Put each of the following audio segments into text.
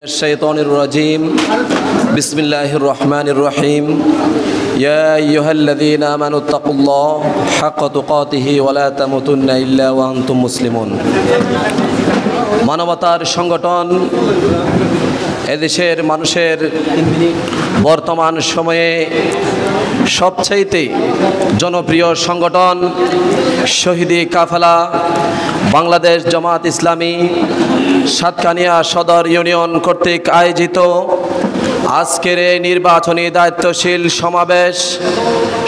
الشيطان الرجيم بسم الله الرحمن الرحيم يا أيها الذين آمنوا اتقوا الله حق تقاته ولا تموتن إلا وأنتم مسلمون মানবতার সংগঠন এদেশের মানুষের বর্তমান সময়ে সবচেয়ে জনপ্রিয় সংগঠন শহীদি কাফেলা বাংলাদেশ জামাত ইসলামী সাতকানিয়া সদর ইউনিয়ন কর্তৃক আয়োজিত আজকের এই নির্বাচনী দায়িত্বশীল সমাবেশ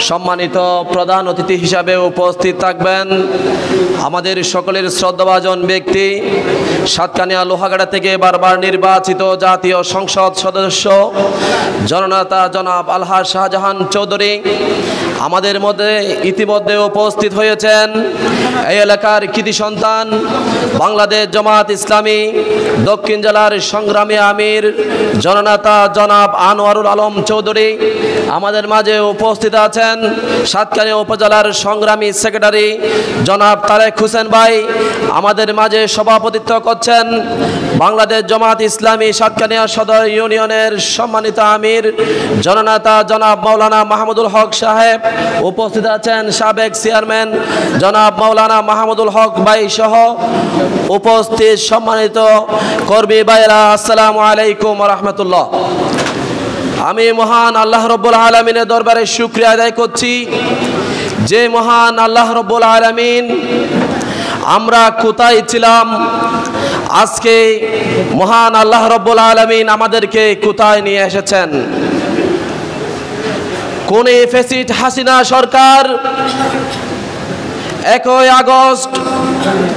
সম্মানিত প্রধান অতিথি হিসাবে উপস্থিত থাকবেন আমাদের সকলের শ্রদ্ধাভাজন ব্যক্তি সাতকানিয়া লোহাগাড়া থেকে বারবার নির্বাচিত জাতীয় সংসদ সদস্য জননেতা জনাব আলহাজ শাহজাহান চৌধুরী আমাদের মধ্যে ইতিমধ্যে উপস্থিত হয়েছেন এই এলাকার কৃতি সন্তান বাংলাদেশ জামাত ইসলামী দক্ষিণ জেলার সংগ্রামী আমির জননেতা জনাব আনোয়ারুল আলম চৌধুরী আমাদের মাঝে উপস্থিত আছেন সাতকানিয়া উপজেলার সংগ্রামী সেক্রেটারি জনাব তারেক হোসেন ভাই আমাদের মাঝে সভাপতিত্ব করছেন বাংলাদেশ জামাত ইসলামী সাতকানিয়া সদর ইউনিয়নের সম্মানিত আমির জননেতা জনাব মাওলানা মাহমুদুল হক সাহেব উপস্থিত আছেন সাবেক চেয়ারম্যান জনাব মাওলানা মাহমুদুল হক ভাই সহ উপস্থিত সম্মানিত কর্মী ভাইরা আসসালামু আলাইকুম ওয়া রাহমাতুল্লাহ। আমি মহান আল্লাহ রাব্বুল আলামিনের দরবারে শুকরিয়া আদায় করছি যে মহান আল্লাহ রাব্বুল আলামিন আমরা কোথায় ছিলাম আজকে মহান আল্লাহ রাব্বুল আলামিন আমাদেরকে কোথায় নিয়ে এসেছেন। কোন ফ্যাসিস্ট হাসিনা সরকার 1 আগস্ট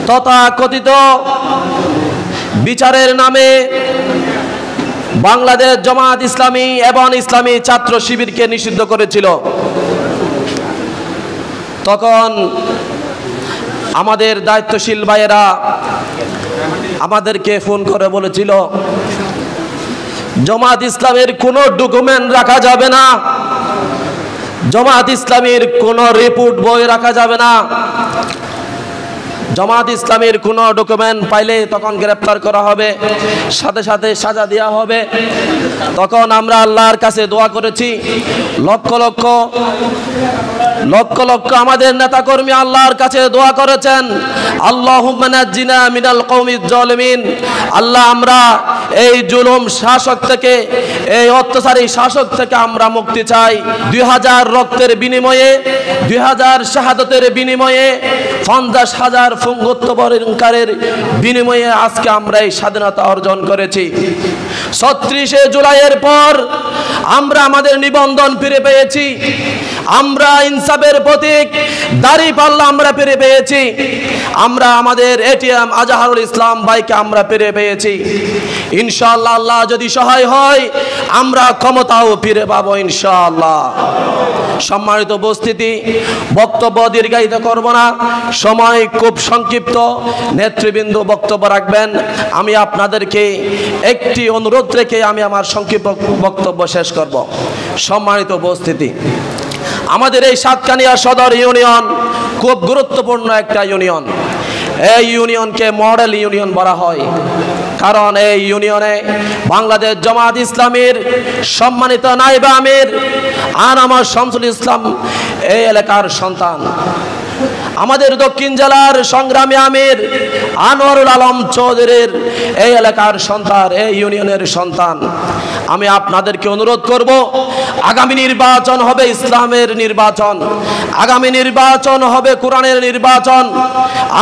তথাকথিত বিচারের নামে বাংলাদেশ জামাত ইসলামী এবং ইসলামী ছাত্র শিবিরকে নিষিদ্ধ করেছিল। তখন আমাদের দায়িত্বশীল ভাইয়েরা আমাদেরকে ফোন করে বলেছিল জামাত ইসলামের কোনো ডকুমেন্ট রাখা যাবে না, জামাত ইসলামের কোনো রিপোর্ট বই রাখা যাবে না, জামাত ইসলামের কোনো ডকুমেন্ট পাইলে তখন গ্রেফতার করা হবে, সাথে সাথে সাজা দেওয়া হবে। তখন আমরা আল্লাহর কাছে দোয়া করেছি, লক্ষ লক্ষ লক্ষ লক্ষ আমাদের নেতাকর্মী আল্লাহর কাছে দোয়া করেছেন, আল্লাহুম্মা নাজ্জিনা মিনাল কওমিজ জালিমিন। আল্লাহ আমরা এই জুলুম শাসক থেকে, এই অত্যাচারী শাসক থেকে আমরা মুক্তি চাই। 2000 রক্তের বিনিময়ে, 2000 শাহাদাতের বিনিময়ে, 50,000 ফুঙ্গত্ব বরণকারের বিনিময়ে আজকে আমরা এই স্বাধীনতা অর্জন করেছি। 36শে জুলাইয়ের পর আমরা আমাদের নিবন্ধন ফিরে পেয়েছি, আমরা ইনসাফের প্রতীক দাঁড়িপাল্লা আমরা ফিরে পেয়েছি, আমরা আমাদের এটিএম আজহারুল ইসলাম ভাইকে আমরা ফিরে পেয়েছি। ইনশাআল্লাহ আল্লাহ যদি সহায় হয় আমরা ক্ষমতাও ফিরে পাবো ইনশাআল্লাহ। সম্মানিত উপস্থিতি, বক্তব্য দীর্ঘায়িত করব না, সময় খুব সংক্ষিপ্ত, নেতৃবৃন্দ বক্তব্য রাখবেন। আমি আপনাদেরকে একটি অনুরোধ রেখে আমি আমার সংক্ষিপ্ত বক্তব্য শেষ করব। সম্মানিত উপস্থিতি, আমাদের এই সাতকানিয়া সদর ইউনিয়ন খুব গুরুত্বপূর্ণ একটা ইউনিয়ন। এই ইউনিয়নকে মডেল ইউনিয়ন বলা হয়, কারণ এই ইউনিয়নে বাংলাদেশ জামাত ইসলামীর সম্মানিত নায়েব আমির আনামা শামসুল ইসলাম এই এলাকার সন্তান, আমাদের দক্ষিণ জেলার সংগ্রামী আমির আনোয়ারুল আলম চৌধুরীর এই এলাকার সন্তান, এই ইউনিয়নের সন্তান। আমি আপনাদেরকে অনুরোধ করব, আগামী নির্বাচন হবে ইসলামের নির্বাচন, আগামী নির্বাচন হবে কোরআনের নির্বাচন।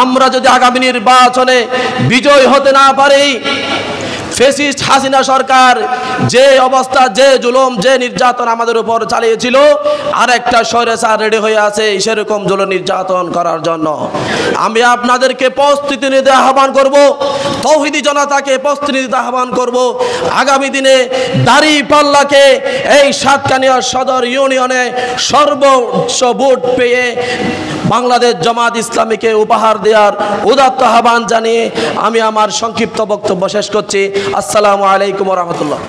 আমরা যদি আগামী নির্বাচনে বিজয় হতে না পারি, ফ্যাসিস্ট হাসিনা সরকার যে অবস্থা, যে জুলুম, যে নির্যাতন আমাদের উপর চালিয়েছিল, আর একটা স্বৈরাচার রেডি হয়ে আছে সেরকম জুলুম নির্যাতন করার জন্য। আমি আপনাদেরকে প্রস্তুতি নিতে আহ্বান করব, তৌহিদি জনতাকে প্রস্তুতি নিতে আহ্বান করব, আগামী দিনে দাঁড়িপাল্লাকে এই সাতকানিয়া সদর ইউনিয়নে সর্বোচ্চ ভোট পেয়ে বাংলাদেশ জামাত ইসলামীকে উপহার দেওয়ার উদাত্ত আহ্বান জানিয়ে আমি আমার সংক্ষিপ্ত বক্তব্য শেষ করছি। আসসালামু আলাইকুম ওয়া রাহমাতুল্লাহ।